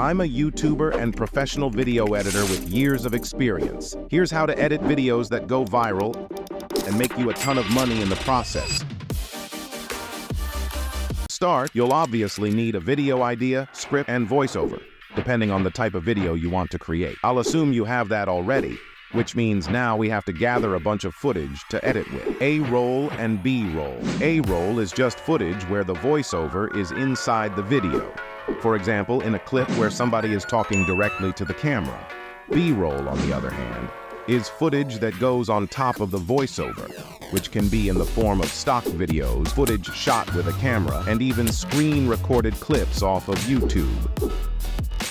I'm a YouTuber and professional video editor with years of experience. Here's how to edit videos that go viral and make you a ton of money in the process. Start, you'll obviously need a video idea, script, and voiceover, depending on the type of video you want to create. I'll assume you have that already, which means now we have to gather a bunch of footage to edit with. A-roll and B-roll. A-roll is just footage where the voiceover is inside the video. For example, in a clip where somebody is talking directly to the camera. B-roll, on the other hand, is footage that goes on top of the voiceover, which can be in the form of stock videos, footage shot with a camera, and even screen-recorded clips off of YouTube.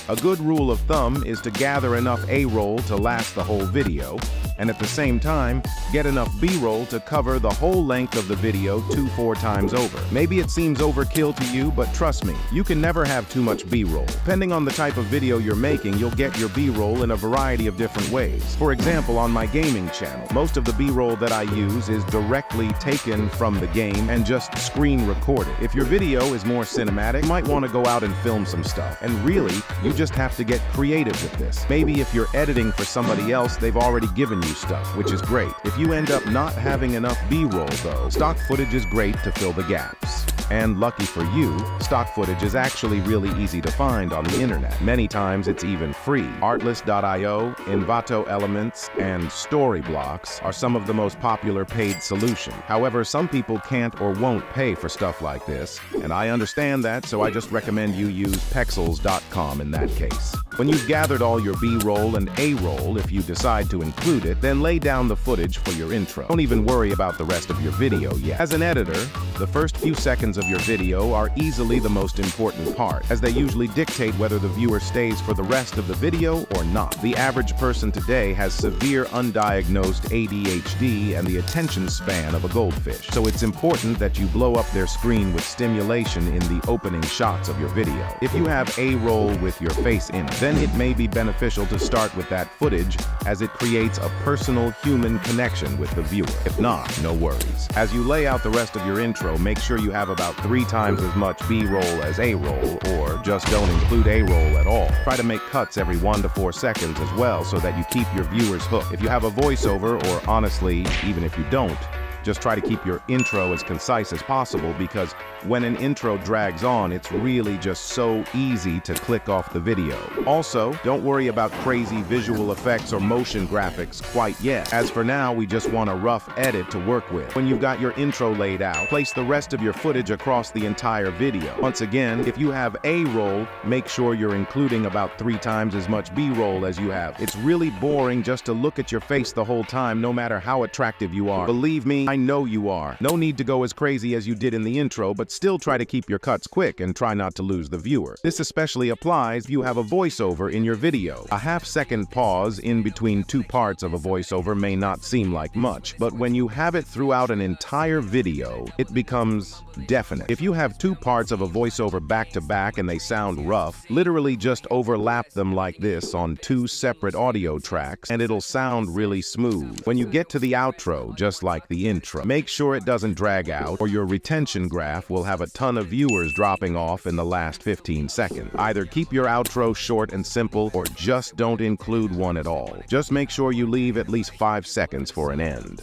A good rule of thumb is to gather enough A-roll to last the whole video, and at the same time, get enough B-roll to cover the whole length of the video 2-4 times over. Maybe it seems overkill to you, but trust me, you can never have too much B-roll. Depending on the type of video you're making, you'll get your B-roll in a variety of different ways. For example, on my gaming channel, most of the B-roll that I use is directly taken from the game and just screen recorded. If your video is more cinematic, you might want to go out and film some stuff. And really, you just have to get creative with this. Maybe if you're editing for somebody else, they've already given you stuff, which is great. If you end up not having enough B-roll though, stock footage is great to fill the gaps. And lucky for you, stock footage is actually really easy to find on the internet. Many times it's even free. Artlist.io, Envato Elements, and Storyblocks are some of the most popular paid solutions. However, some people can't or won't pay for stuff like this, and I understand that, so I just recommend you use Pexels.com in that case. When you've gathered all your B-roll and A-roll, if you decide to include it, then lay down the footage for your intro. Don't even worry about the rest of your video yet. As an editor, the first few seconds of your video are easily the most important part, as they usually dictate whether the viewer stays for the rest of the video or not. The average person today has severe undiagnosed ADHD and the attention span of a goldfish, so it's important that you blow up their screen with stimulation in the opening shots of your video. If you have A-roll with your face in it, then it may be beneficial to start with that footage, as it creates a personal human connection with the viewer. If not, no worries. As you lay out the rest of your intro, make sure you have about 3 times as much B-roll as A-roll, or just don't include A-roll at all. Try to make cuts every 1 to 4 seconds as well, so that you keep your viewers hooked. If you have a voiceover, or honestly, even if you don't, just try to keep your intro as concise as possible, because when an intro drags on, it's really just so easy to click off the video. Also, don't worry about crazy visual effects or motion graphics quite yet. As for now, we just want a rough edit to work with. When you've got your intro laid out, place the rest of your footage across the entire video. Once again, if you have A-roll, make sure you're including about 3 times as much B-roll as you have. It's really boring just to look at your face the whole time, no matter how attractive you are. Believe me, I know you are. No need to go as crazy as you did in the intro, but still try to keep your cuts quick and try not to lose the viewer. This especially applies if you have a voiceover in your video. A half-second pause in between 2 parts of a voiceover may not seem like much, but when you have it throughout an entire video, it becomes definite. If you have 2 parts of a voiceover back-to-back and they sound rough, literally just overlap them like this on 2 separate audio tracks, and it'll sound really smooth. When you get to the outro, just like the intro, make sure it doesn't drag out, or your retention graph will have a ton of viewers dropping off in the last 15 seconds. Either keep your outro short and simple, or just don't include one at all. Just make sure you leave at least 5 seconds for an end.